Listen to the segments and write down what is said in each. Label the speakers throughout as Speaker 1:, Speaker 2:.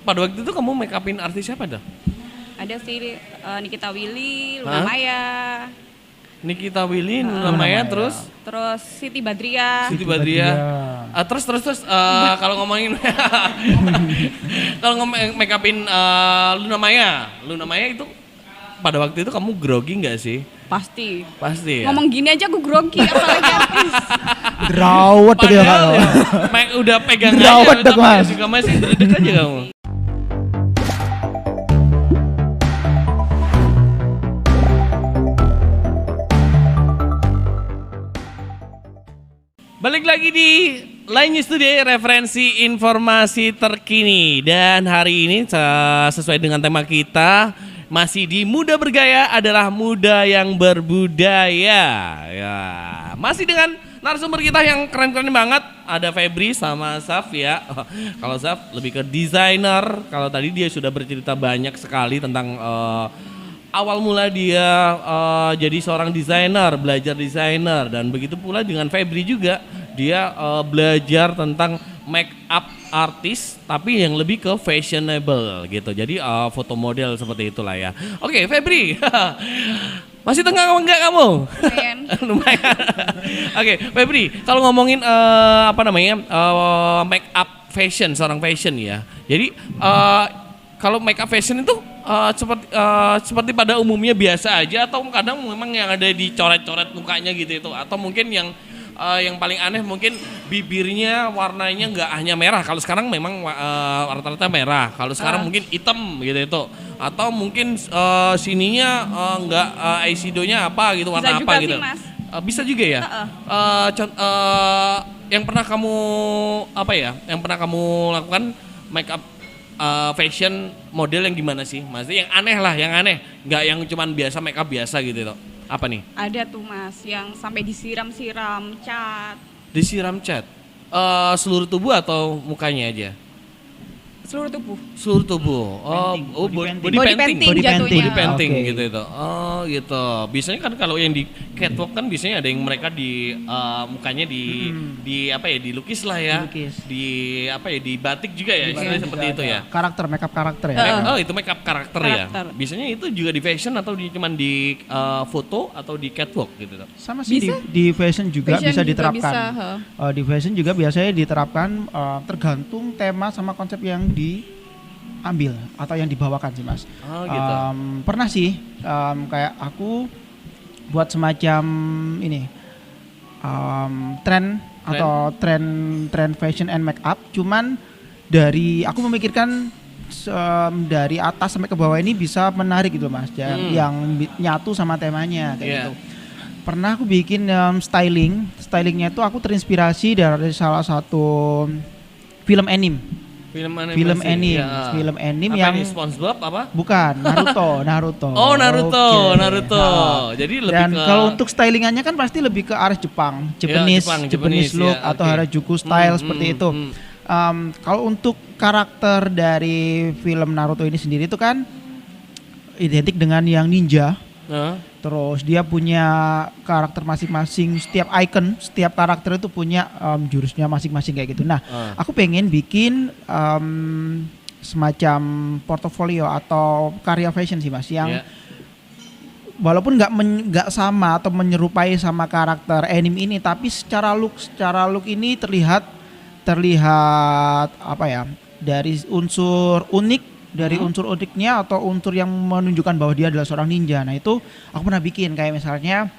Speaker 1: pada waktu itu kamu make upin artis siapa dah?
Speaker 2: Ada sih Nikita Willy, Luna Maya,
Speaker 1: Nikita Willy, Luna Maya, terus
Speaker 2: Siti Badriah.
Speaker 1: Siti Badriah. Terus kalau ngomongin kalau make upin Luna Maya itu pada waktu itu kamu grogi nggak sih?
Speaker 2: Pasti
Speaker 1: Ya?
Speaker 2: Ngomong gini aja aku grogi, apalagi artis.
Speaker 3: Drawet tuh dia kalau.
Speaker 1: Udah pegang
Speaker 3: Drawet
Speaker 1: aja,
Speaker 3: dong, Mas.
Speaker 1: juga masih deket aja kamu. Balik lagi di Line News Today, referensi informasi terkini. Dan hari ini sesuai dengan tema kita, masih di Muda Bergaya adalah muda yang berbudaya. Ya, masih dengan narasumber kita yang keren-keren banget. Ada Febri sama Saf ya. Kalau Saf lebih ke desainer. Kalau tadi dia sudah bercerita banyak sekali tentang awal mula dia jadi seorang desainer, belajar desainer. Dan begitu pula dengan Febri juga. Dia belajar tentang make up artis tapi yang lebih ke fashionable gitu. Jadi foto model seperti itulah ya. Oke, Febri. Masih tengah enggak kamu?
Speaker 2: Lumayan.
Speaker 1: Lumayan. Oke, Febri, kalau ngomongin make up fashion, seorang fashion ya. Jadi kalau make up fashion itu seperti pada umumnya biasa aja atau kadang memang yang ada dicoret-coret mukanya gitu itu, atau mungkin yang paling aneh mungkin bibirnya warnanya nggak hanya merah. Kalau sekarang memang rata-rata merah. Kalau sekarang mungkin hitam gitu itu. Atau mungkin sininya nggak eyeshadow-nya apa gitu, warna
Speaker 2: Bisa
Speaker 1: apa
Speaker 2: juga
Speaker 1: gitu.
Speaker 2: sih, Mas.
Speaker 1: Bisa juga ya. Yang pernah kamu Yang pernah kamu lakukan make up fashion model yang gimana sih? Maksudnya yang aneh lah, yang aneh. Nggak yang cuman biasa make up biasa gitu loh. Apa nih?
Speaker 2: Ada tuh Mas, yang sampai disiram-siram cat.
Speaker 1: Disiram cat? Seluruh tubuh atau mukanya aja?
Speaker 2: Seluruh tubuh.
Speaker 1: Seluruh tubuh. Body painting.
Speaker 2: Body painting.
Speaker 1: Body painting
Speaker 3: Okay.
Speaker 1: gitu itu. Oh gitu. Biasanya kan kalau yang di catwalk kan biasanya ada yang mereka di mukanya dilukis lah ya.
Speaker 3: Dilukis.
Speaker 1: Di batik juga ya, istilahnya seperti itu ya.
Speaker 3: Karakter, makeup karakter ya.
Speaker 1: Oh itu make up karakter ya.
Speaker 2: Karakter.
Speaker 1: Biasanya itu juga di fashion atau cuman di foto atau di catwalk gitu.
Speaker 3: Sama sih
Speaker 2: Bisa.
Speaker 3: di fashion juga
Speaker 2: Fashion
Speaker 3: bisa
Speaker 2: juga
Speaker 3: diterapkan.
Speaker 2: bisa,
Speaker 3: Di fashion juga biasanya diterapkan tergantung tema sama konsep yang diambil atau yang dibawakan sih Mas.
Speaker 1: Oh gitu.
Speaker 3: Pernah sih kayak aku buat semacam ini tren atau tren fashion and make up. Cuman dari aku memikirkan dari atas sampai ke bawah ini bisa menarik gitu Mas, yang nyatu sama temanya kayak gitu. Pernah aku bikin stylingnya itu aku terinspirasi dari salah satu film anime.
Speaker 1: Film
Speaker 3: anime
Speaker 1: apa
Speaker 3: yang
Speaker 1: ini, SpongeBob apa?
Speaker 3: bukan Naruto.
Speaker 1: Oh Naruto.
Speaker 3: Oke.
Speaker 1: Jadi lebih
Speaker 3: Dan
Speaker 1: ke
Speaker 3: kalau untuk stylingannya kan pasti lebih ke arah Jepang, Japanese look
Speaker 1: ya,
Speaker 3: atau
Speaker 1: oke.
Speaker 3: Harajuku style seperti itu. Kalau untuk karakter dari film Naruto ini sendiri itu kan identik dengan yang ninja. Terus dia punya karakter masing-masing, setiap icon, setiap karakter itu punya jurusnya masing-masing kayak gitu. Nah, aku pengen bikin semacam portofolio atau karya fashion sih Mas, yang walaupun nggak sama atau menyerupai sama karakter anime ini, tapi secara look ini terlihat apa ya, dari unsur unik. Dari unsur uniknya atau unsur yang menunjukkan bahwa dia adalah seorang ninja. Nah itu aku pernah bikin kayak misalnya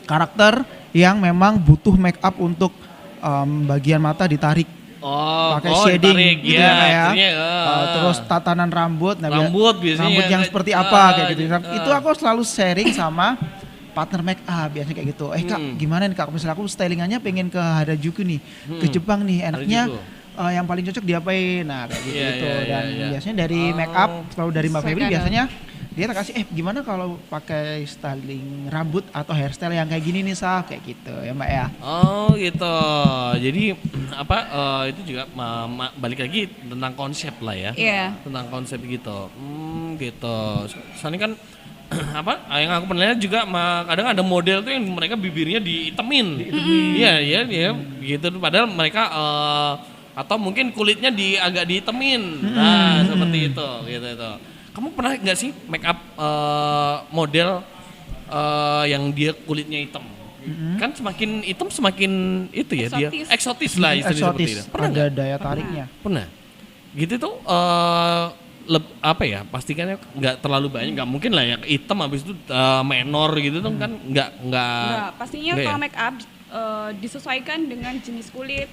Speaker 3: karakter yang memang butuh make up untuk bagian mata ditarik. Pakai shading
Speaker 1: ditarik,
Speaker 3: gitu ya kayak.
Speaker 1: maksudnya,
Speaker 3: Terus tatanan rambut.
Speaker 1: rambut biasanya
Speaker 3: rambut yang seperti apa kayak gitu. Itu
Speaker 1: aku
Speaker 3: aku selalu sharing sama partner make up biasanya kayak gitu. Kak gimana nih Kak, misalnya aku stylingannya pengen ke Harajuku nih, ke Jepang nih, enaknya yang paling cocok diapain, nah kayak gitu. Dan biasanya dari make up, kalau dari Mbak Febri biasanya dia tak kasih gimana kalau pakai styling rambut atau hairstyle yang kayak gini nih Saf, kayak gitu ya Mbak ya.
Speaker 1: Oh gitu. Jadi itu juga balik lagi tentang konsep lah ya. Tentang konsep gitu. Gitu. Soalnya kan yang aku pernah lihat juga kadang ada model tuh yang mereka bibirnya dihitemin. Iya gitu. Padahal mereka Atau mungkin kulitnya agak dihitemin. Nah, seperti itu gitu itu. Kamu pernah nggak sih make up model yang dia kulitnya hitam? Kan semakin hitam semakin itu ya dia eksotis lah istilahnya seperti itu. Pernah
Speaker 3: ada daya tariknya.
Speaker 1: Pernah. Gitu tuh apa ya? Pastikan nggak terlalu banyak, nggak mungkin lah yang hitam habis itu menor gitu tuh kan nggak.
Speaker 2: Pastinya
Speaker 1: enggak
Speaker 2: kalau
Speaker 1: ya?
Speaker 2: make up disesuaikan dengan jenis kulit.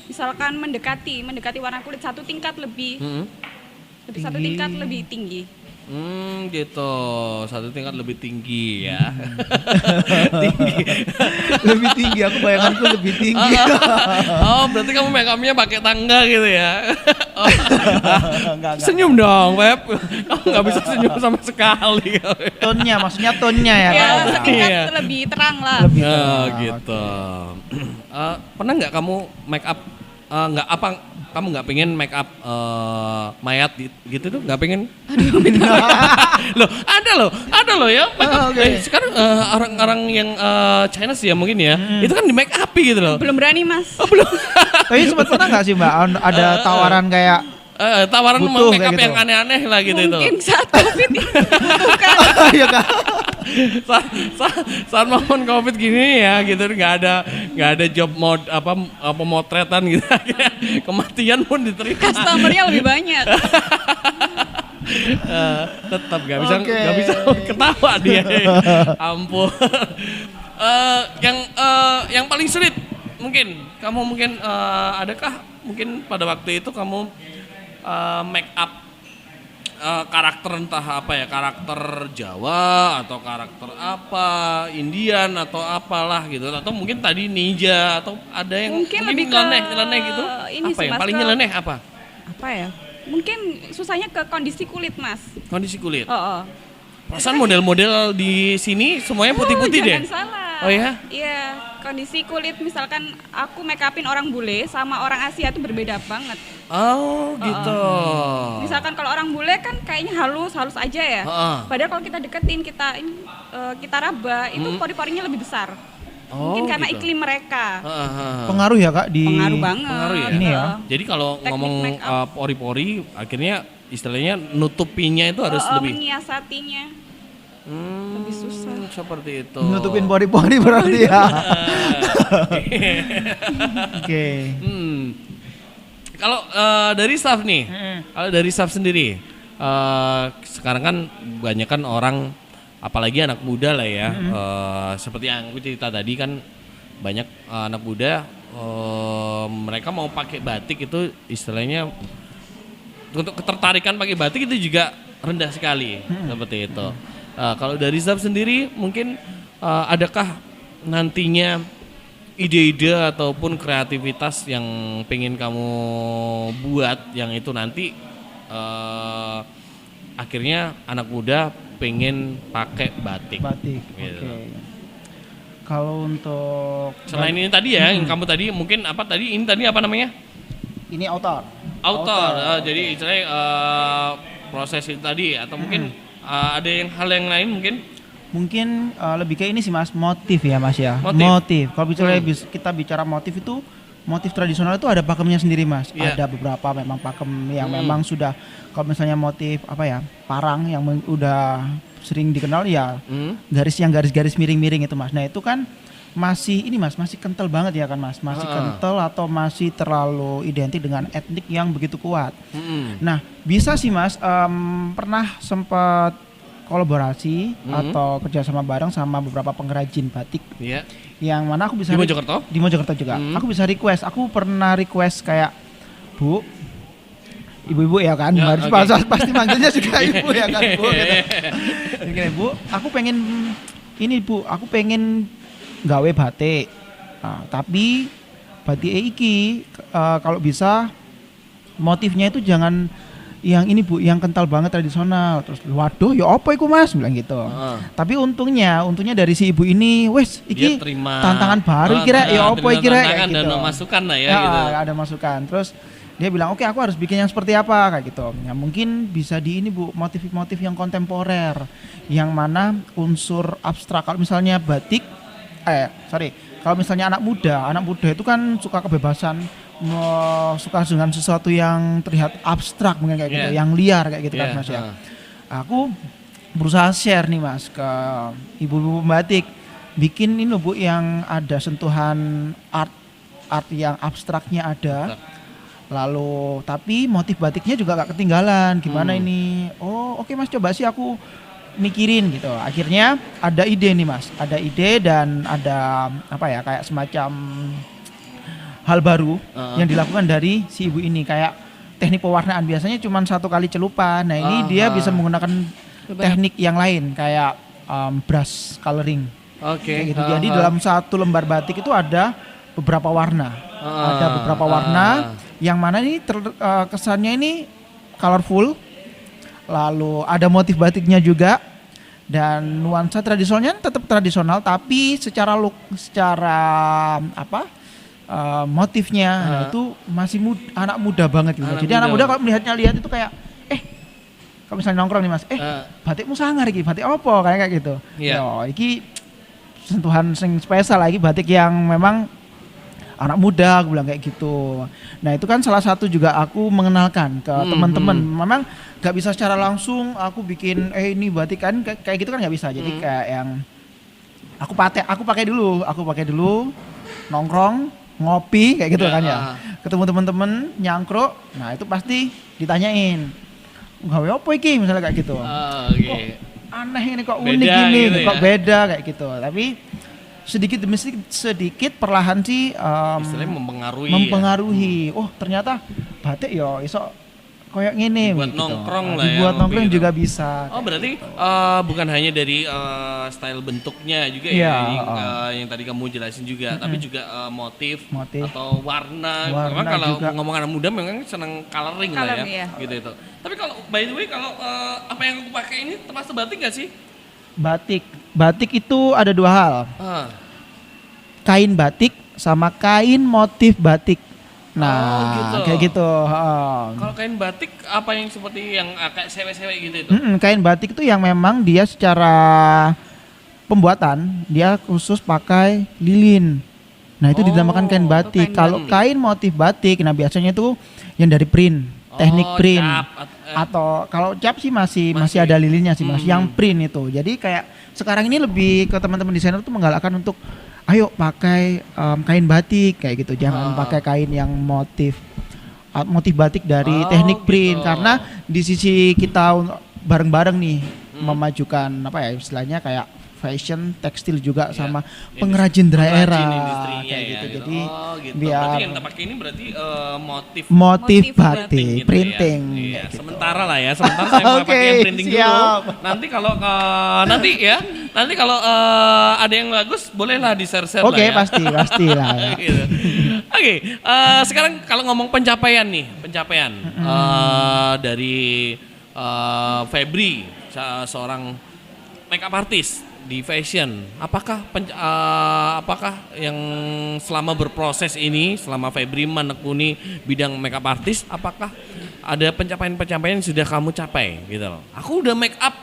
Speaker 2: Misalkan mendekati warna kulit satu tingkat lebih tinggi.
Speaker 1: Gitu. Satu tingkat lebih tinggi ya. Tinggi.
Speaker 3: Lebih tinggi, aku bayanganku lebih tinggi.
Speaker 1: Oh, berarti kamu make upnya pakai tangga gitu ya? Oh.
Speaker 3: Enggak.
Speaker 1: Senyum dong, Web. Kamu nggak bisa senyum sama sekali.
Speaker 3: Maksudnya tonnya ya.
Speaker 2: Ya,
Speaker 3: Kak?
Speaker 2: setingkat
Speaker 1: Iya.
Speaker 2: lebih terang lah.
Speaker 3: Lebih
Speaker 1: Ya
Speaker 3: terang.
Speaker 1: gitu. Pernah nggak kamu make up? Nggak apa? Kamu nggak pengen make up mayat gitu tuh? Nggak pengen? Loh, ada loh ya. Make up.
Speaker 3: Oke.
Speaker 1: Sekarang orang-orang yang Chinese ya mungkin ya, itu kan di make up gitu loh.
Speaker 2: Belum berani, Mas.
Speaker 1: Oh, belum.
Speaker 3: Tapi sempat pernah nggak sih Mbak ada tawaran kayak
Speaker 1: Tawaran
Speaker 3: Butuh
Speaker 1: make up
Speaker 3: kayak gitu.
Speaker 1: yang aneh-aneh lah gitu itu.
Speaker 2: Mungkin saat COVID ini. Bukan.
Speaker 3: Iya Kak.
Speaker 1: saat momen covid gini ya gitu nggak ada job pemotretan gitu. Kematian pun diterima.
Speaker 2: Customer-nya lebih banyak.
Speaker 1: Tetap nggak
Speaker 3: Oke.
Speaker 1: bisa ketawa dia. Ampun. Yang paling sulit mungkin kamu adakah mungkin pada waktu itu kamu make up karakter entah apa ya, karakter Jawa atau karakter apa Indian atau apalah gitu, atau mungkin tadi ninja atau ada yang
Speaker 2: Mungkin lebih ke
Speaker 1: nyeleneh gitu
Speaker 2: ini
Speaker 1: apa
Speaker 2: sih,
Speaker 1: yang
Speaker 2: Mas,
Speaker 1: paling
Speaker 2: ke-
Speaker 1: nyeleneh apa
Speaker 2: Apa ya? Mungkin susahnya ke kondisi kulit, Mas.
Speaker 1: kondisi kulit.
Speaker 2: Oh.
Speaker 1: Perasaan model-model di sini semuanya putih-putih deh.
Speaker 2: Jangan salah.
Speaker 1: Oh ya?
Speaker 2: Iya, kondisi kulit misalkan aku make upin orang bule sama orang Asia itu berbeda banget.
Speaker 1: Oh gitu.
Speaker 2: Misalkan kalau orang bule kan kayaknya halus aja ya.
Speaker 1: Heeh.
Speaker 2: Padahal kalau kita deketin, kita raba, itu pori-porinya lebih besar.
Speaker 1: Oh,
Speaker 2: Mungkin karena
Speaker 1: gitu.
Speaker 2: iklim mereka.
Speaker 3: Pengaruh ya Kak di
Speaker 2: Pengaruh banget.
Speaker 1: Pengaruh ya?
Speaker 3: Ini ya.
Speaker 1: Jadi kalau
Speaker 2: Teknik
Speaker 1: ngomong
Speaker 2: make up.
Speaker 1: pori-pori akhirnya istilahnya nutupinya itu harus lebih
Speaker 2: Menyiasatinya lebih susah.
Speaker 1: seperti itu.
Speaker 3: nutupin pori-pori berarti ya. Oke.
Speaker 1: Kalau dari staff nih, kalau dari staff sendiri, sekarang kan banyak kan orang, apalagi anak muda lah ya, seperti yang aku cerita tadi kan banyak anak muda, mereka mau pakai batik itu istilahnya untuk ketertarikan pakai batik itu juga rendah sekali, seperti itu. Kalau dari staff sendiri mungkin adakah nantinya ide-ide ataupun kreativitas yang pengen kamu buat yang itu nanti akhirnya anak muda pengen pakai batik.
Speaker 3: Batik.
Speaker 1: Gitu.
Speaker 3: Oke. Kalau untuk
Speaker 1: Selain ini tadi ya, yang kamu tadi mungkin apa tadi? Ini tadi apa namanya?
Speaker 3: ini outer.
Speaker 1: Outer. Jadi istilahnya proses itu tadi atau mungkin ada hal yang lain mungkin?
Speaker 3: Mungkin lebih kayak ini sih Mas, motif ya Mas ya.
Speaker 1: Motif.
Speaker 3: Kalau kita bicara motif itu, motif tradisional itu ada pakemnya sendiri Mas.
Speaker 1: Iya.
Speaker 3: Ada beberapa memang pakem yang memang sudah, kalau misalnya motif apa ya, parang yang udah sering dikenal ya, garis miring-miring itu Mas. Nah itu kan masih ini Mas, masih kental banget ya kan Mas, masih kental atau masih terlalu identik dengan etnik yang begitu kuat. Nah bisa sih Mas, pernah sempat kolaborasi atau kerjasama bareng sama beberapa pengrajin batik.
Speaker 1: Iya.
Speaker 3: Yang mana aku bisa
Speaker 1: Di Mojokerto?
Speaker 3: Di Mojokerto juga. Aku bisa request. Aku pernah request kayak Bu, ibu-ibu ya kan,
Speaker 1: Ya,
Speaker 3: harus
Speaker 1: oke.
Speaker 3: pasti manggilnya juga ibu ya kan Bu. Gitu. Gini, Bu, aku pengen ini Bu, aku pengen gawe batik. Nah, tapi batik iki kalau bisa motifnya itu jangan yang ini Bu, yang kental banget tradisional. Terus waduh, ya apa iku Mas bilang gitu. Tapi untungnya dari si ibu ini, wes
Speaker 1: Dia
Speaker 3: iki
Speaker 1: terima
Speaker 3: tantangan baru kira ya apa
Speaker 1: terima
Speaker 3: kira
Speaker 1: tantangan
Speaker 3: kayak
Speaker 1: dan
Speaker 3: gitu.
Speaker 1: masukan lah ya,
Speaker 3: Ya,
Speaker 1: gitu.
Speaker 3: ada masukan. Terus dia bilang, "Oke, aku harus bikin yang seperti apa?" kayak gitu. Ya mungkin bisa di ini Bu, motif-motif yang kontemporer. Yang mana unsur abstrak. Kalau misalnya batik kalau misalnya anak muda itu kan suka kebebasan suka dengan sesuatu yang terlihat abstrak mungkin kayak gitu, yang liar kayak gitu kan Mas ya. Aku berusaha share nih Mas ke ibu-ibu batik, bikin ini loh Bu yang ada sentuhan art yang abstraknya ada. Lalu tapi motif batiknya juga gak ketinggalan. Gimana ini? Oh oke Mas, coba sih aku mikirin gitu. Akhirnya ada ide nih Mas, ada ide dan ada apa ya, kayak semacam hal baru yang dilakukan dari si ibu ini, kayak teknik pewarnaan. Biasanya cuma 1 kali celupan. Nah ini dia bisa menggunakan teknik yang lain kayak brush coloring. Kayak gitu. Jadi dalam 1 lembar batik itu ada beberapa warna. Ada beberapa warna yang mana ini kesannya ini colorful. Lalu ada motif batiknya juga dan nuansa tradisionalnya tetap tradisional tapi secara motifnya itu masih anak muda banget gitu. Jadi anak muda kalau lihat itu kayak kalau misalnya nongkrong nih Mas, batikmu sangar iki, batik apa kayak gitu. Yo, iki sentuhan sing spesial lagi, batik yang memang anak muda, aku bilang kayak gitu. Nah itu kan salah satu juga aku mengenalkan ke teman-teman. Memang gak bisa secara langsung aku bikin ini batik kan kayak gitu kan gak bisa. Jadi kayak yang aku pakai dulu nongkrong ngopi kayak gitu kan ya. Ketemu teman-teman nyangkruk, nah itu pasti ditanyain, gawe apa iki misalnya kayak gitu. Kok aneh ini, kok unik beda gini gitu kok beda kayak gitu. Tapi sedikit demi sedikit perlahan sih
Speaker 1: istilahnya mempengaruhi.
Speaker 3: Oh ternyata batik yo iso kayak gini
Speaker 1: buat
Speaker 3: gitu.
Speaker 1: Nongkrong lah
Speaker 3: dibuat
Speaker 1: ya,
Speaker 3: nongkrong juga bisa.
Speaker 1: Oh berarti bukan hanya dari style bentuknya juga yang tadi kamu jelasin juga, tapi juga motif atau warna. Memang kalau ngomong anak muda memang senang coloring lah ya, gitu itu. Tapi kalau by the way kalau apa yang aku pakai ini termasuk batik nggak sih? Batik itu ada 2 hal. Kain batik sama kain motif batik. Nah, kayak gitu. Kalau kain batik apa yang seperti yang kayak sewek-sewek gitu itu?
Speaker 3: Kain batik itu yang memang dia secara pembuatan dia khusus pakai lilin. Nah, itu dinamakan kain batik. Kalau kain motif batik, nah biasanya itu yang dari print, teknik print. Atau kalau cap sih masih ada lilinnya sih Mas, yang print itu. Jadi kayak sekarang ini lebih ke teman-teman desainer tuh menggalakkan untuk ayo pakai kain batik kayak gitu, jangan pakai kain yang motif batik dari teknik print, karena di sisi kita bareng-bareng nih memajukan apa ya istilahnya kayak fashion, tekstil juga sama pengrajin daerah kayak gitu. Jadi biar
Speaker 1: berarti yang kita pakai ini berarti
Speaker 3: motif batik, gitu printing.
Speaker 1: Ya. Gitu. Sementara saya mau pakai yang printing dulu. Nanti kalau nanti kalau ada yang bagus bolehlah di-share-share lah ya.
Speaker 3: Pasti lah. Ya.
Speaker 1: Gitu. Oke, sekarang kalau ngomong pencapaian dari Febri, seorang makeup artist di fashion, apakah yang selama berproses ini, selama Febri menekuni bidang makeup artist, apakah ada pencapaian yang sudah kamu capai gitu loh? Aku udah make up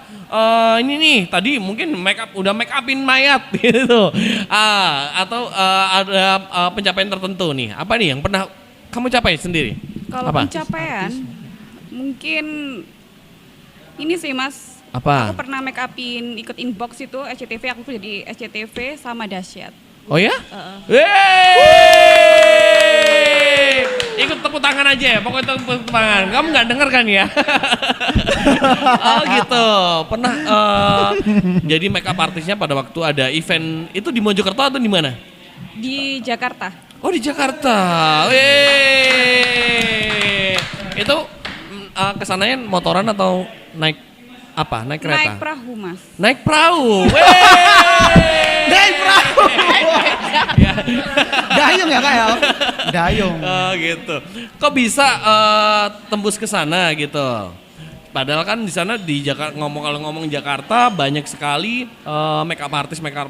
Speaker 1: ini nih, tadi mungkin udah make upin mayat gitu, atau ada pencapaian tertentu nih, apa nih yang pernah kamu capai sendiri?
Speaker 2: Kalau pencapaian mungkin ini sih Mas.
Speaker 1: Apa?
Speaker 2: Aku pernah make upin ikut inbox itu SCTV, aku jadi SCTV sama Dahsyat.
Speaker 1: Oh ya? Ikut tepuk tangan aja ya, pokoknya tepuk tangan. Kamu nggak denger kan ya? Oh gitu. Pernah jadi makeup artisnya pada waktu ada event itu di Mojokerto atau di mana?
Speaker 2: Di Jakarta.
Speaker 1: Oh di Jakarta. Itu kesananya motoran atau naik kereta?
Speaker 2: Naik perahu Mas.
Speaker 1: Naik perahu.
Speaker 3: Naik perahu. Dayung ya Kak ya? Dayung.
Speaker 1: Oh gitu. Kok bisa tembus ke sana gitu? Padahal kan di sana kalau ngomong Jakarta banyak sekali makeup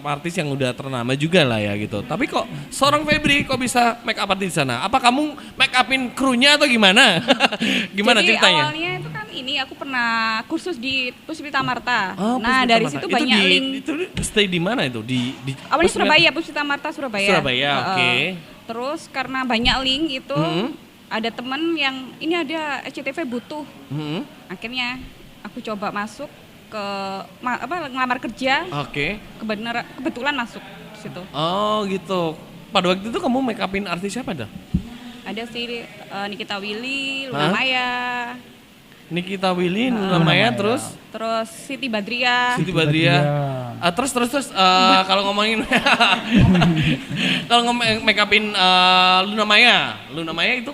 Speaker 1: artist yang udah ternama juga lah ya gitu. Tapi kok seorang Febri kok bisa makeup artist di sana? Apa kamu make upin krunya atau gimana? Gimana
Speaker 2: jadi
Speaker 1: ceritanya?
Speaker 2: Jadi awalnya itu kan aku pernah kursus di Puspita Marta.
Speaker 1: Nah
Speaker 2: dari situ banyak link.
Speaker 1: Itu stay di mana itu? Di
Speaker 2: awalnya Surabaya, Puspita Marta Surabaya.
Speaker 1: Surabaya, oke.
Speaker 2: Terus karena banyak link itu ada temen yang ini ada SCTV butuh. Akhirnya aku coba masuk ke ngelamar kerja.
Speaker 1: Oke.
Speaker 2: Kebetulan masuk situ.
Speaker 1: Oh gitu. Pada waktu itu kamu make upin artis siapa dah?
Speaker 2: Ada sih Nikita Willy, Luna Maya.
Speaker 1: Nikita Willy, Luna Maya, terus
Speaker 2: Siti Badriah.
Speaker 1: Siti Badriah. Terus kalau ngomongin make upin Luna Maya itu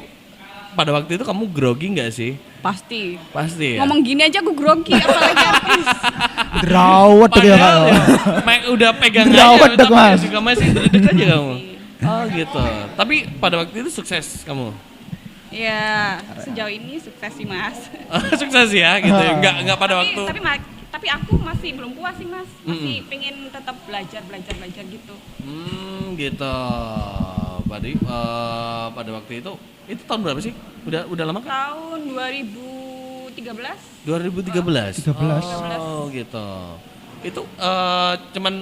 Speaker 1: pada waktu itu kamu grogi nggak sih?
Speaker 2: Pasti
Speaker 1: ya.
Speaker 2: Ngomong gini aja aku grogi, apalagi artis.
Speaker 3: Drawet tuh ya
Speaker 1: udah pegang
Speaker 3: Drawet
Speaker 1: aja,
Speaker 3: tuh, Mas.
Speaker 1: juga masih dredeg aja kamu. Oh gitu. Tapi pada waktu itu sukses kamu?
Speaker 2: Ya sejauh ini sukses sih Mas.
Speaker 1: Sukses ya gitu. Enggak pada waktu.
Speaker 2: Tapi aku masih belum puas sih Mas. Masih pengen tetap belajar gitu.
Speaker 1: Gitu. Pada waktu itu tahun berapa sih? Udah lama kan?
Speaker 2: Tahun 2013.
Speaker 1: 2013.
Speaker 3: 13.
Speaker 1: Oh gitu. Itu cuman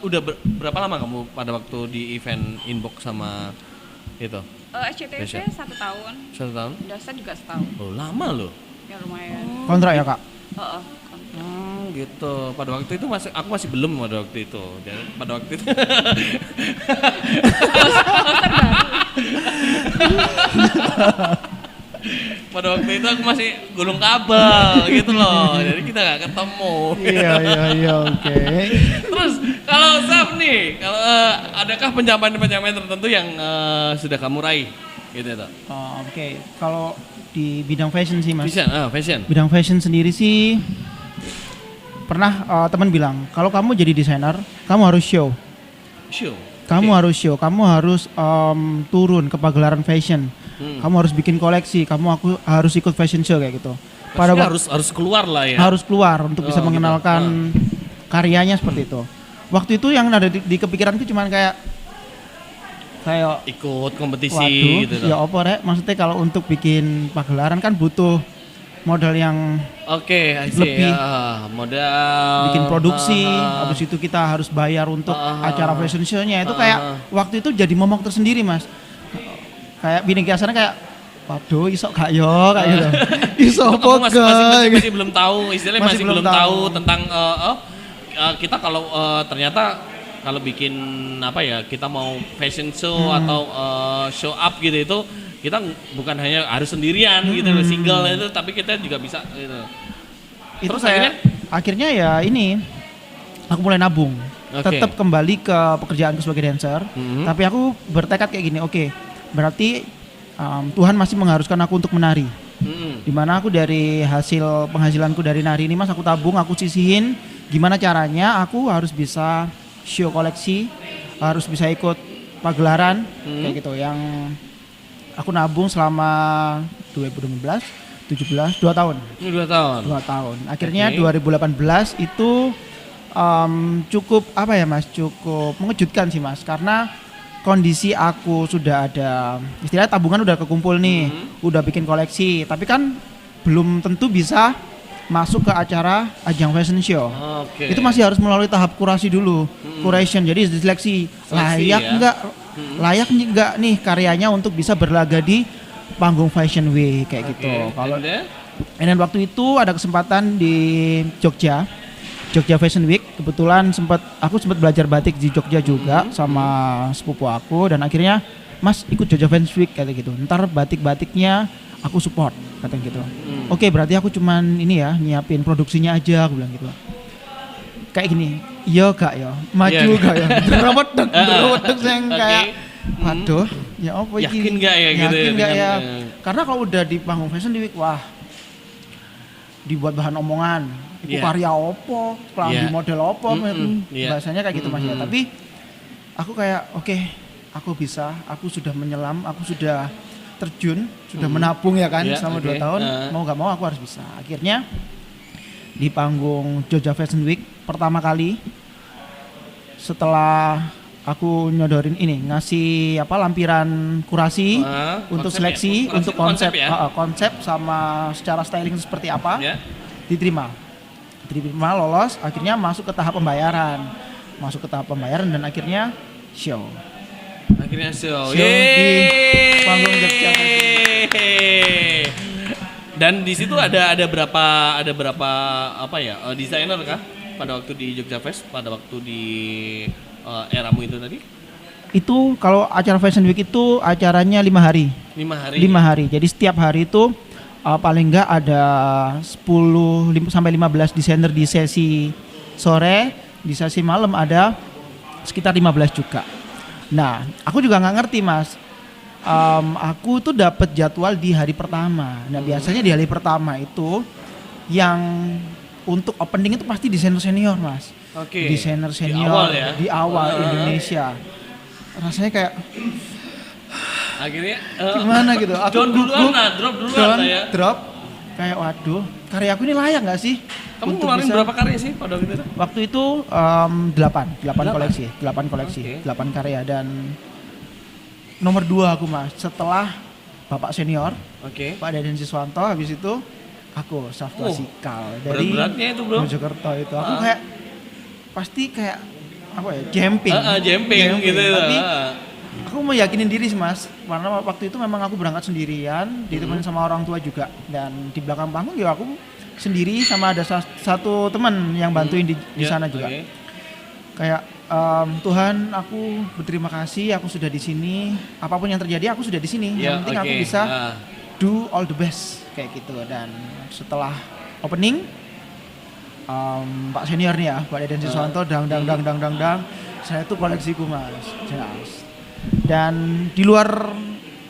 Speaker 1: udah berapa lama kamu pada waktu di event Inbox sama itu?
Speaker 2: SCTV
Speaker 1: Fashion.
Speaker 2: 1 tahun.
Speaker 1: 1 tahun?
Speaker 2: Dasar juga setahun.
Speaker 1: Oh lama loh.
Speaker 2: Ya lumayan.
Speaker 3: Kontrak ya kak?
Speaker 1: Gitu. Pada waktu itu aku masih belum pada waktu itu. Dan pada waktu itu pada waktu itu aku masih gulung kabel gitu loh. Jadi kita nggak ketemu.
Speaker 3: Iya, oke.
Speaker 1: Terus kalau Saf nih, kalau adakah pencapaian tertentu yang sudah kamu raih gitu ya?
Speaker 3: Oke. Kalau di bidang fashion sih Mas.
Speaker 1: Fashion.
Speaker 3: Bidang fashion sendiri sih pernah teman bilang kalau kamu jadi desainer, kamu harus show. Kamu harus show, kamu harus turun ke pagelaran fashion. Kamu harus bikin koleksi, aku harus ikut fashion show kayak gitu.
Speaker 1: Harus keluar lah ya.
Speaker 3: Harus keluar untuk bisa mengenalkan karyanya seperti itu. Waktu itu yang ada di kepikiranku cuman kayak
Speaker 1: ikut kompetisi
Speaker 3: waduh,
Speaker 1: gitu.
Speaker 3: Ya opo rek, maksudnya kalau untuk bikin pagelaran kan butuh modal yang lebih
Speaker 1: modal
Speaker 3: bikin produksi, habis itu kita harus bayar untuk acara fashion show-nya. Itu kayak waktu itu jadi momok tersendiri Mas. Kayak bini kiasannya kayak waduh isok gak yo kayak gitu. Isok apa
Speaker 1: masih belum tahu, istilahnya masih belum tahu tentang kita kalau ternyata kalau bikin kita mau fashion show atau show up gitu itu kita bukan hanya harus sendirian gitu single itu, tapi kita juga bisa gitu.
Speaker 3: Itu terus akhirnya ya ini aku mulai nabung. Tetap kembali ke pekerjaanku sebagai dancer, tapi aku bertekad kayak gini, berarti Tuhan masih mengharuskan aku untuk menari. Dimana aku dari hasil penghasilanku dari nari ini Mas, aku tabung, aku sisihin gimana caranya aku harus bisa show koleksi, harus bisa ikut pagelaran kayak gitu. Yang aku nabung selama 2015, 17, 2 tahun. 2 tahun. Akhirnya 2018 itu cukup cukup mengejutkan sih Mas, karena kondisi aku sudah ada istilahnya tabungan udah kekumpul nih, udah bikin koleksi, tapi kan belum tentu bisa masuk ke acara ajang fashion show. Itu masih harus melalui tahap kurasi dulu, curation. Jadi diseleksi layak enggak nih karyanya untuk bisa berlaga di panggung Fashion Week kayak gitu. Kalau dan waktu itu ada kesempatan di Jogja Fashion Week, kebetulan aku sempat belajar batik di Jogja juga sama sepupu aku, dan akhirnya Mas ikut Jogja Fashion Week kayak gitu. Ntar batiknya aku support katanya gitu. Oke, berarti aku cuman nyiapin produksinya aja, aku bilang gitu. Kayak gini, iya gak ya, maju gak ya, derowet-dek yang kayak waduh, ya apa ini?
Speaker 1: Yakin gak ya gitu?
Speaker 3: Yakin gak ya? Karena kalau udah di panggung Fashion Week, wah dibuat bahan omongan. Itu karya opo, kelambi model opo, bahasanya kayak gitu Mas ya. Tapi aku kayak aku bisa, aku sudah menyelam, aku sudah terjun, sudah menabung ya kan selama 2 tahun, mau gak mau aku harus bisa. Akhirnya di panggung Jogja Fashion Week pertama kali setelah aku nyodorin ngasih lampiran kurasi untuk seleksi, untuk konsep sama secara styling seperti apa, diterima, lolos, akhirnya masuk ke tahap pembayaran dan akhirnya show
Speaker 1: Akhirnya show.
Speaker 3: Show di panggung Jogja
Speaker 1: Yeay. Dan di situ ada berapa apa ya desainer kah pada waktu di Jogja Fest, pada waktu di eramu itu tadi?
Speaker 3: Itu kalau acara Fashion Week itu acaranya 5 hari.
Speaker 1: 5 hari.
Speaker 3: 5 hari. Jadi setiap hari itu paling enggak ada 10 sampai 15 desainer di sesi sore, di sesi malam ada sekitar 15 juga. Nah, aku juga nggak ngerti Mas. Aku tuh dapat jadwal di hari pertama. Nah, biasanya di hari pertama itu yang untuk opening itu pasti desainer senior, Mas.
Speaker 1: Oke.
Speaker 3: Desainer senior
Speaker 1: Di awal ya.
Speaker 3: Indonesia. Rasanya kayak
Speaker 1: Akhirnya
Speaker 3: gimana gitu. Aku
Speaker 1: drop duluan lah ya.
Speaker 3: Drop. Kayak waduh, karya aku ini layak nggak sih?
Speaker 1: Kamu
Speaker 3: untuk
Speaker 1: ngeluarin
Speaker 3: bisa-
Speaker 1: berapa karya sih pada waktu itu?
Speaker 3: Waktu itu 8 koleksi, 8 koleksi,
Speaker 1: Oke.
Speaker 3: 8 karya dan nomor 2 aku Mas. Setelah Bapak senior,
Speaker 1: Oke.
Speaker 3: Pak Deden Siswanto, habis itu aku Safwa Sikal dari
Speaker 1: Berat-beratnya itu, Bro.
Speaker 3: Mojokerto itu. Aku kayak pasti kayak apa ya, jumping.
Speaker 1: Jumping gitu.
Speaker 3: Tapi aku mau yakinin diri sih Mas, karena waktu itu memang aku berangkat sendirian, ditemenin sama orang tua juga, dan di belakang panggung ya aku sendiri sama ada satu teman yang bantuin di sana juga.
Speaker 1: Oke.
Speaker 3: Kayak Tuhan, aku berterima kasih, aku sudah di sini. Apapun yang terjadi, aku sudah di sini. Yang penting aku bisa do all the best kayak gitu. Dan setelah opening, Pak senior nih ya, Pak Deden Siswanto, dang. Saya itu koleksiku Mas, jelas. Dan di luar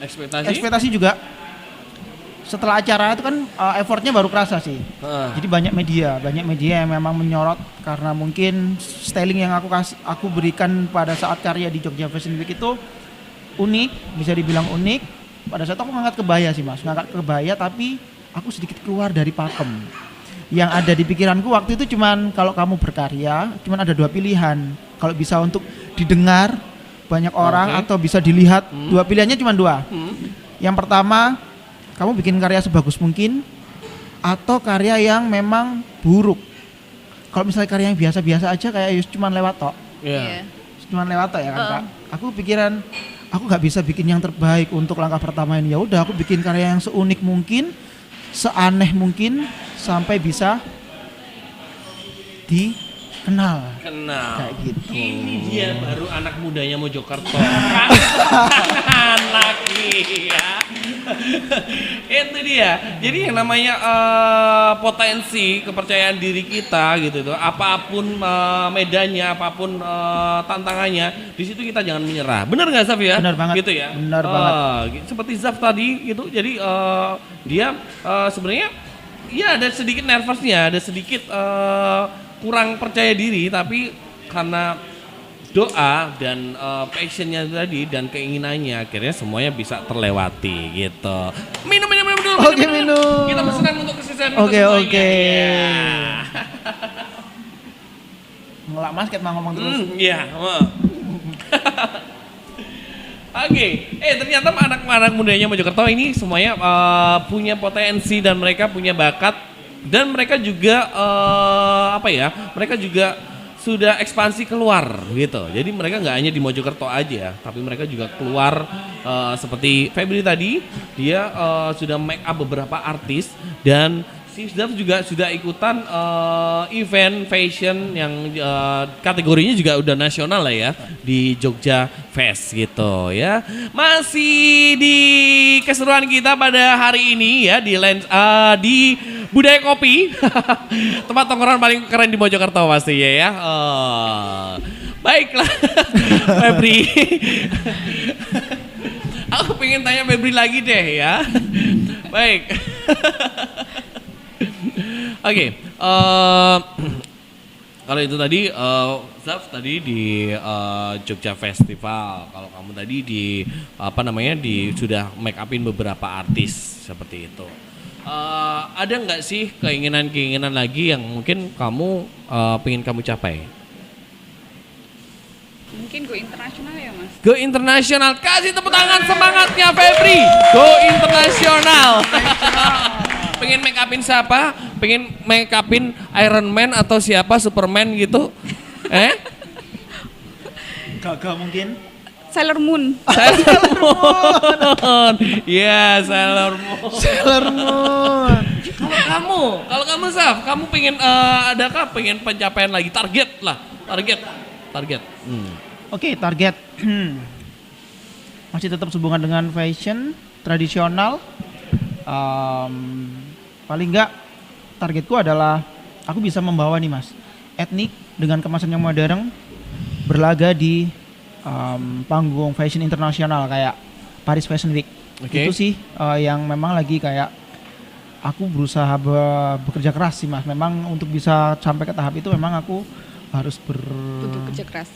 Speaker 3: ekspektasi juga, setelah acara itu kan effortnya baru kerasa sih. Jadi banyak media yang memang menyorot karena mungkin styling yang aku berikan pada saat karya di Jogja Fashion Week itu unik, bisa dibilang unik. Pada saat aku ngangkat kebaya sih Mas, ngangkat kebaya tapi aku sedikit keluar dari pakem. Yang ada di pikiranku waktu itu cuman kalau kamu berkarya, cuman ada 2 pilihan. Kalau bisa untuk didengar banyak orang atau bisa dilihat, 2 pilihannya cuma 2. Yang pertama, kamu bikin karya sebagus mungkin atau karya yang memang buruk. Kalau misalnya karya yang biasa-biasa aja kayak cuman lewat tok.
Speaker 2: Iya.
Speaker 3: Cuman lewat tok ya kan Kak. Aku pikiran aku nggak bisa bikin yang terbaik untuk langkah pertama ini. Ya udah aku bikin karya yang seunik mungkin, seaneh mungkin sampai bisa dikenal. Kayak gitu.
Speaker 1: Ini dia baru anak mudanya Mojokerto. Laki ya. Itu dia. Jadi yang namanya potensi kepercayaan diri kita gitu tuh. Apapun medannya, apapun tantangannya, di situ kita jangan menyerah. Benar nggak Zaf ya?
Speaker 3: Benar banget.
Speaker 1: Gitu ya.
Speaker 3: Benar banget.
Speaker 1: Seperti Zaf tadi gitu. Jadi dia sebenarnya ya ada sedikit nervousnya, ada sedikit kurang percaya diri, tapi karena doa dan passionnya tadi dan keinginannya akhirnya semuanya bisa terlewati gitu. Minum dulu.
Speaker 3: Oke, minum.
Speaker 1: Kita pesanan untuk kesuksesan kita
Speaker 3: Oke.
Speaker 1: semuanya. Iya.
Speaker 3: Ngelak Mas kayak mau ngomong terus.
Speaker 1: Iya. Oke, ternyata anak-anak mudanya Mojokerto ini semuanya punya potensi dan mereka punya bakat dan mereka juga mereka juga sudah ekspansi keluar gitu. Jadi mereka nggak hanya di Mojokerto aja, tapi mereka juga keluar seperti Febri tadi, dia sudah make up beberapa artis dan si Zaf juga sudah ikutan event fashion yang kategorinya juga udah nasional lah ya di Jogja Fest gitu ya. Masih di keseruan kita pada hari ini ya di Budaya Kopi, tempat tongkrongan paling keren di Mojokerto pasti ya. Baiklah, Febri. Aku pengen tanya Febri lagi deh ya. Baik. Oke, kalau itu tadi Zaf tadi di Jogja Festival, kalau kamu tadi di sudah make upin beberapa artis seperti itu. Ada nggak sih keinginan lagi yang mungkin kamu pengen kamu capai?
Speaker 2: Mungkin go internasional ya Mas.
Speaker 1: Go internasional, kasih tepuk tangan semangatnya Febri. Go internasional. Pengen make upin siapa? Pengen make upin Iron Man atau siapa, Superman gitu?
Speaker 3: Gagal mungkin.
Speaker 2: Sailor Moon.
Speaker 1: Sailor Moon. Iya, Sailor Moon.
Speaker 3: Sailor Moon.
Speaker 1: Kalau kamu Saf, kamu pengen adakah pengen pencapaian lagi target lah, target.
Speaker 3: Oke, target. Masih tetap hubungan dengan fashion tradisional. Paling enggak targetku adalah aku bisa membawa nih Mas etnik dengan kemasan yang modern berlaga di panggung fashion internasional kayak Paris Fashion Week.
Speaker 1: Oke.
Speaker 3: Itu sih yang memang lagi kayak aku berusaha bekerja keras sih Mas. Memang untuk bisa sampai ke tahap itu memang aku harus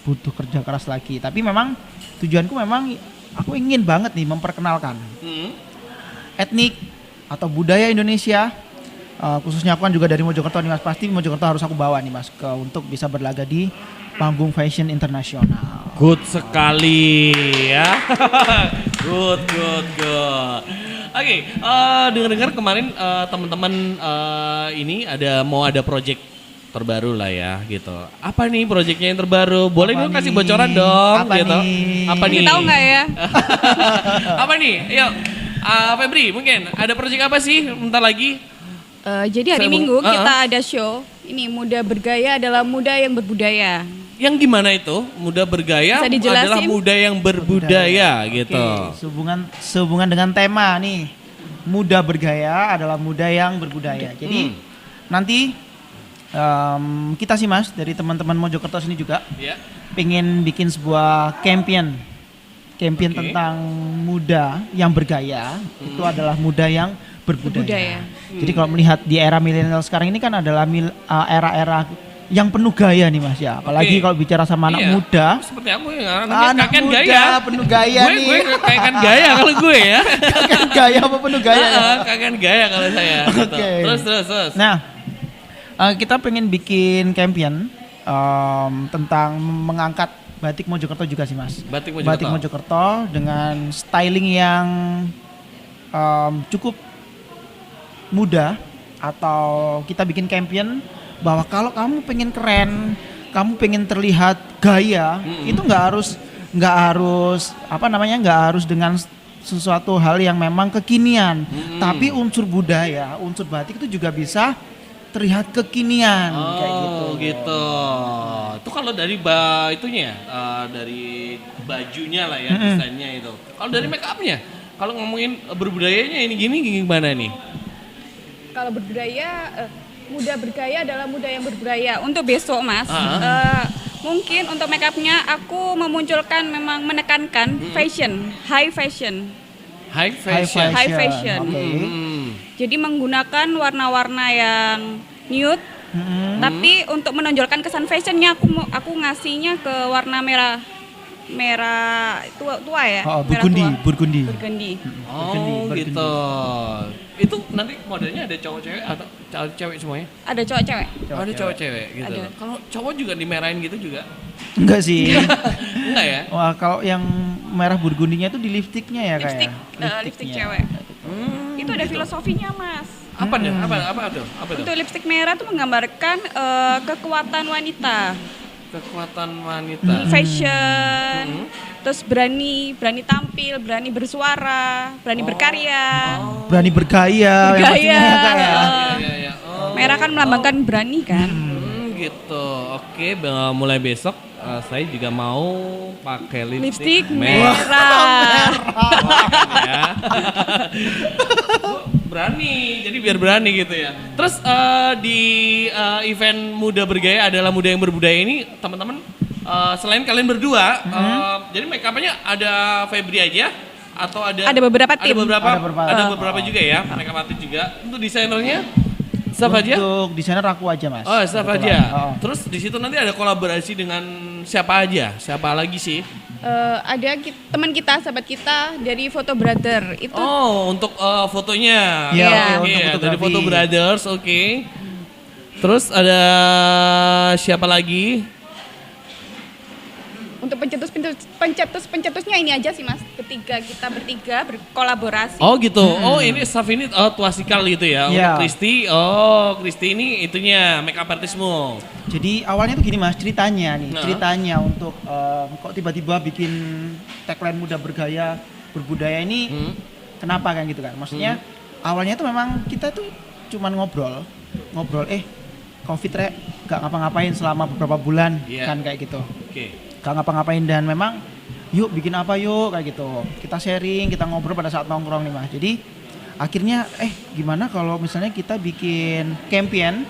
Speaker 3: butuh kerja keras lagi. Tapi memang tujuanku memang aku ingin banget nih memperkenalkan etnik atau budaya Indonesia, khususnya aku kan juga dari Mojokerto nih Mas, pasti Mojokerto harus aku bawa nih Mas untuk bisa berlaga di panggung fashion internasional.
Speaker 1: Good sekali ya. Good. Oke, dengar-dengar kemarin teman-teman ini mau ada project terbaru lah ya gitu. Apa nih projectnya yang terbaru? Boleh dong kasih bocoran dong
Speaker 3: Apa
Speaker 1: gitu.
Speaker 3: nih?
Speaker 1: Apa nih?
Speaker 2: Tahu nggak ya?
Speaker 1: Apa nih? Yuk. Febri mungkin ada project apa sih bentar lagi?
Speaker 2: Jadi hari Minggu kita ada show. Ini Muda Bergaya adalah muda yang berbudaya.
Speaker 1: Yang gimana itu? Muda bergaya
Speaker 2: Bisa dijelasin?
Speaker 1: adalah muda yang berbudaya gitu.
Speaker 3: Oke, sehubungan dengan tema nih. Muda bergaya adalah muda yang berbudaya. Jadi nanti kita sih Mas dari teman-teman Mojokerto sini juga pengen bikin sebuah campaign tentang muda yang bergaya. Itu adalah muda yang berbudaya. Jadi kalau melihat di era milenial sekarang ini kan adalah era-era yang penuh gaya nih Mas ya. Apalagi kalau bicara sama anak muda.
Speaker 1: Seperti aku yang
Speaker 3: Anak muda
Speaker 1: gaya.
Speaker 3: penuh gaya nih.
Speaker 1: Gue kayak gaya kalau gue ya.
Speaker 3: Kakek gaya apa penuh gaya?
Speaker 1: Kakek gaya kalau saya. Gitu.
Speaker 3: Oke.
Speaker 1: Terus.
Speaker 3: Nah, kita pengen bikin campaign tentang mengangkat batik Mojokerto juga sih Mas.
Speaker 1: Batik
Speaker 3: Mojokerto dengan styling yang cukup muda, atau kita bikin campaign bahwa kalau kamu pengen keren, kamu pengen terlihat gaya, itu nggak harus dengan sesuatu hal yang memang kekinian, tapi unsur budaya, unsur batik itu juga bisa terlihat kekinian kayak gitu.
Speaker 1: Itu kalau dari itunya dari bajunya lah ya desainnya itu. Kalau dari make upnya, kalau ngomongin berbudayanya ini gimana nih?
Speaker 2: Kalau berbudaya, muda bergaya adalah muda yang berbudaya. Untuk besok Mas, mungkin untuk make upnya aku memunculkan memang menekankan high fashion.
Speaker 3: Okay.
Speaker 2: Jadi menggunakan warna-warna yang nude, tapi untuk menonjolkan kesan fashionnya aku ngasihnya ke warna merah tua ya.
Speaker 3: Burgundi.
Speaker 1: Gitu. Itu nanti modelnya ada cowok cewek atau cewek semuanya?
Speaker 2: Ada cowok cewek.
Speaker 1: Ada cowok cewek gitu. Kalau cowok juga dimerahin gitu juga?
Speaker 3: Enggak sih.
Speaker 1: Enggak ya?
Speaker 3: Wah, kalau yang merah burgundinya itu di lipstiknya ya
Speaker 2: lipstik cewek. Itu ada filosofinya Mas.
Speaker 1: Apa tuh? Apa tuh?
Speaker 2: Untuk lipstik merah tuh menggambarkan kekuatan wanita. Fashion, terus berani tampil, berani bersuara, berani berkarya,
Speaker 3: berani bergaya.
Speaker 2: Merah kan melambangkan berani kan.
Speaker 1: Gitu. Oke, mulai besok saya juga mau pakai lipstik
Speaker 2: merah.
Speaker 1: Ya. Berani, jadi biar berani gitu ya. Terus di event Muda Bergaya adalah muda yang berbudaya ini, teman-teman, selain kalian berdua, jadi make up-nya ada Febri aja atau ada
Speaker 2: beberapa tim?
Speaker 1: Ada beberapa juga ya, make up artist juga. Untuk desainernya siapa aja?
Speaker 3: Untuk desainer aku aja Mas.
Speaker 1: Oh, siapa aja. Terus di situ nanti ada kolaborasi dengan siapa aja? Siapa lagi sih?
Speaker 2: Ada teman kita, sahabat kita dari Photo Brother itu.
Speaker 1: Oh, untuk fotonya.
Speaker 3: Iya,
Speaker 1: untuk dari Photo Brothers, oke. Terus ada siapa lagi?
Speaker 2: untuk pencetusnya ini aja sih Mas. Kita bertiga berkolaborasi.
Speaker 1: Oh gitu. Oh ini staff ini tuasikal gitu ya.
Speaker 3: Iya.
Speaker 1: Untuk Kristi ini itunya make up artismu.
Speaker 3: Jadi awalnya tuh gini Mas, ceritanya
Speaker 1: Nah.
Speaker 3: ceritanya untuk kok tiba-tiba bikin tagline muda bergaya berbudaya ini kenapa kan gitu kan. Maksudnya awalnya tuh memang kita tuh cuman ngobrol Covid rek gak ngapa-ngapain selama beberapa bulan kan kayak gitu.
Speaker 1: Oke.
Speaker 3: Gak ngapa-ngapain dan memang yuk bikin apa yuk kayak gitu. Kita sharing, kita ngobrol pada saat nongkrong nih Mas. Jadi akhirnya gimana kalau misalnya kita bikin campaign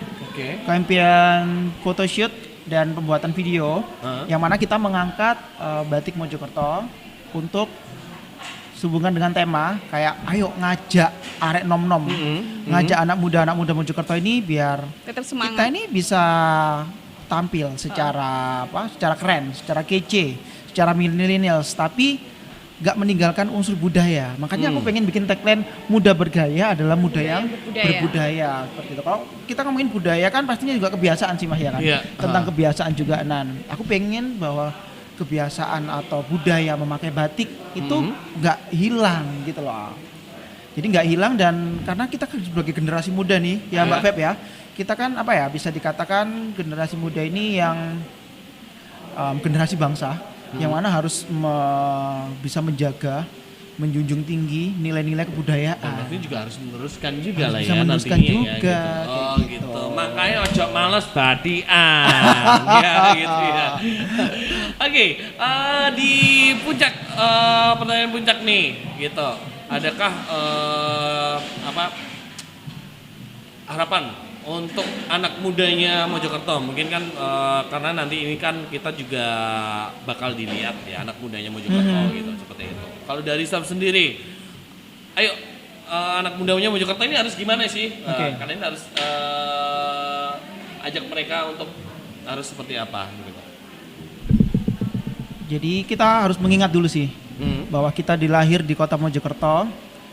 Speaker 3: photoshoot dan pembuatan video yang mana kita mengangkat batik Mojokerto untuk sehubungan dengan tema kayak ayo ngajak arek nom-nom, ngajak anak muda Mojokerto ini biar
Speaker 2: Tetap semangat.
Speaker 3: kita ini bisa tampil secara secara keren, secara kece, secara millennials, tapi gak meninggalkan unsur budaya. Makanya aku pengen bikin tagline muda bergaya adalah muda yang berbudaya. Seperti itu. Kalau kita ngomongin budaya kan pastinya juga kebiasaan sih Mas ya kan.
Speaker 1: Iya.
Speaker 3: Tentang kebiasaan juga Nan. Aku pengen bahwa kebiasaan atau budaya memakai batik itu nggak hilang gitu loh. Jadi nggak hilang dan karena kita kan sebagai generasi muda nih ya Mbak Feb ya, kita kan bisa dikatakan generasi muda ini yang generasi bangsa yang mana harus bisa menjaga, menjunjung tinggi nilai-nilai kebudayaan.
Speaker 1: Berarti juga harus meneruskan juga lah
Speaker 3: Bisa
Speaker 1: ya
Speaker 3: meneruskan
Speaker 1: nantinya
Speaker 3: juga,
Speaker 1: ya, gitu. Oh
Speaker 3: kayak
Speaker 1: gitu.
Speaker 3: gitu.
Speaker 1: Makanya ojo males badian. Ya gitu ya. Oke, di puncak pertanyaan puncak nih gitu. Adakah harapan untuk anak mudanya Mojokerto? Mungkin kan karena nanti ini kan kita juga bakal dilihat ya anak mudanya Mojokerto gitu seperti itu. Kalau dari staff sendiri, ayo anak mudanya Mojokerto ini harus gimana sih? Kalian harus ajak mereka untuk harus seperti apa gitu.
Speaker 3: Jadi kita harus mengingat dulu sih bahwa kita dilahir di kota Mojokerto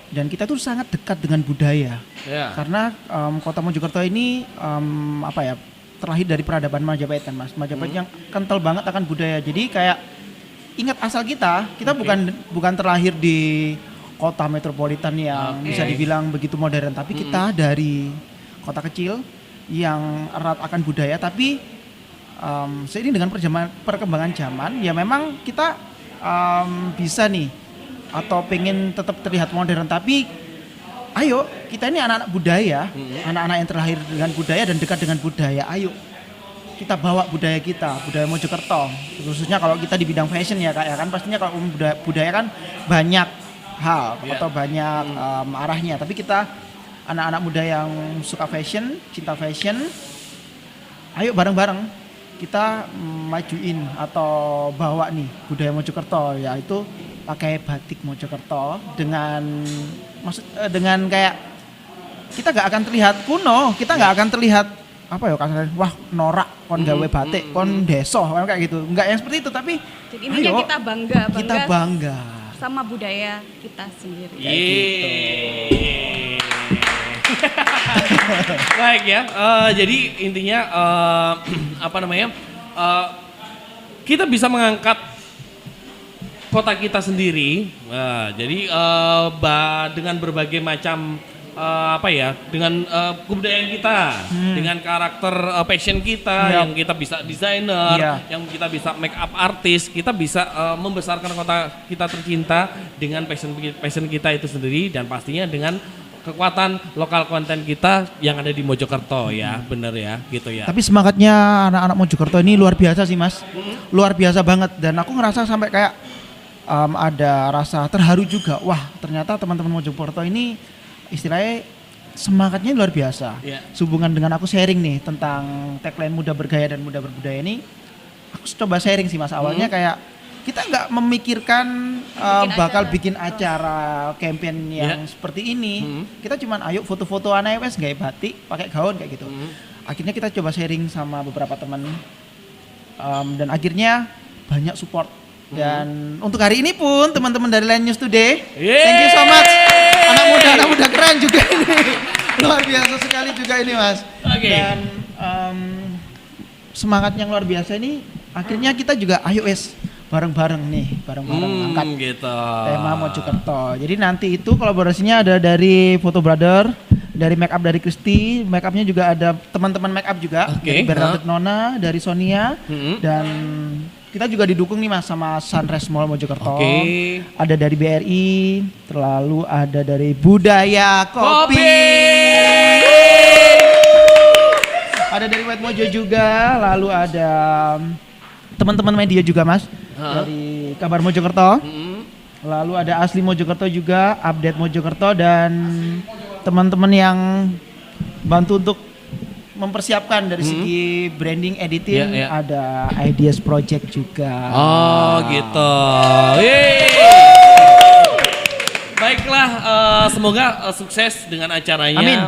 Speaker 3: dan kita tuh sangat dekat dengan budaya. Karena kota Mojokerto ini terlahir dari peradaban Majapahit kan Mas. Majapahit yang kental banget akan budaya. Jadi kayak ingat asal kita bukan terlahir di kota metropolitan yang bisa dibilang begitu modern, tapi kita dari kota kecil yang erat akan budaya, tapi seiring dengan perkembangan zaman ya memang kita bisa nih atau pengen tetap terlihat modern, tapi ayo kita ini anak-anak budaya, anak-anak yang terlahir dengan budaya dan dekat dengan budaya. Ayo kita bawa budaya kita, budaya Mojokerto, khususnya kalau kita di bidang fashion ya Kak ya kan, pastinya kalau budaya kan banyak hal atau banyak arahnya, tapi kita anak-anak muda yang suka fashion, cinta fashion, ayo bareng-bareng kita majuin atau bawa nih budaya Mojokerto, yaitu pakai batik Mojokerto dengan kayak kita gak akan terlihat kuno, kita gak akan terlihat wah norak kon gawe batik, kon deso kayak gitu, enggak yang seperti itu, tapi
Speaker 2: jadi intinya
Speaker 3: ayo,
Speaker 2: kita bangga
Speaker 3: sama
Speaker 2: budaya kita sendiri.
Speaker 1: Baik ya, jadi intinya kita bisa mengangkat kota kita sendiri. Jadi dengan berbagai macam dengan kebudayaan kita, dengan karakter passion kita, yang kita bisa desainer, yang kita bisa make up artist, kita bisa membesarkan kota kita tercinta dengan passion kita itu sendiri, dan pastinya dengan kekuatan lokal konten kita yang ada di Mojokerto ya, bener ya, gitu ya.
Speaker 3: Tapi semangatnya anak-anak Mojokerto ini luar biasa sih Mas, luar biasa banget, dan aku ngerasa sampai kayak ada rasa terharu juga. Wah ternyata teman-teman Mojokerto ini istilahnya semangatnya luar biasa. Sehubungan dengan aku sharing nih tentang tagline muda bergaya dan muda berbudaya ini, aku coba sharing sih Mas. Awalnya kayak kita nggak memikirkan bikin acara campaign yang seperti ini. Kita cuman ayo foto-foto anak wes nggak batik, pakai gaun kayak gitu. Akhirnya kita coba sharing sama beberapa teman dan akhirnya banyak support. Dan untuk hari ini pun teman-teman dari Line News Today, thank you so much. Anak muda keren juga ini. Luar biasa sekali juga ini Mas. Dan semangat yang luar biasa ini akhirnya kita juga ayo wes bareng-bareng nih, bareng-bareng angkat
Speaker 1: Gitu.
Speaker 3: tema Mojokerto. Jadi nanti itu kolaborasinya ada dari Photo Brother, dari make up dari Kristi, make upnya juga ada teman-teman make up juga,
Speaker 1: Oke,
Speaker 3: dari Bernadette Nona, dari Sonia, dan kita juga didukung nih Mas sama Sunrise Mall Mojokerto.
Speaker 1: Oke.
Speaker 3: Ada dari BRI, terlalu ada dari Budaya Kopi. Ada dari White Mojo juga, lalu ada teman-teman media juga Mas, dari Kabar Mojokerto. Lalu ada Asli Mojokerto juga, Update Mojokerto, dan teman-teman yang bantu untuk mempersiapkan dari segi branding, editing,
Speaker 1: Iya, iya.
Speaker 3: ada Ideas Project juga.
Speaker 1: Oh gitu. Yeay. Baiklah, semoga sukses dengan acaranya.
Speaker 3: Amin.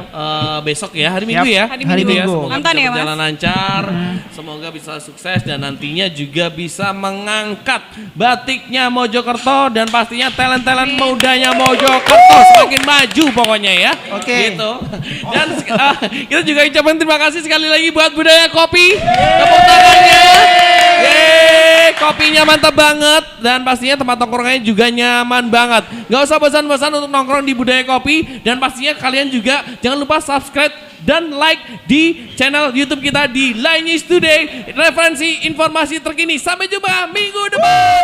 Speaker 1: Besok ya, hari Minggu
Speaker 3: Yap.
Speaker 1: ya.
Speaker 2: Hari
Speaker 3: Minggu.
Speaker 1: Ya, semoga
Speaker 2: Nonton
Speaker 1: bisa
Speaker 2: ya, Mas?
Speaker 1: berjalan lancar. Semoga bisa sukses dan nantinya juga bisa mengangkat batiknya Mojokerto dan pastinya talent-talent mudanya Mojokerto semakin maju pokoknya ya.
Speaker 3: Oke.
Speaker 1: Gitu. Dan kita juga ucapkan terima kasih sekali lagi buat Budaya Kopi. Tepuk tangannya. Yeay, kopinya mantap banget dan pastinya tempat nongkrongnya juga nyaman banget. Gak usah bosan-bosan untuk nongkrong di Budaya Kopi dan pastinya kalian juga jangan lupa subscribe dan like di channel YouTube kita di Line News Today. Referensi informasi terkini. Sampai jumpa minggu depan.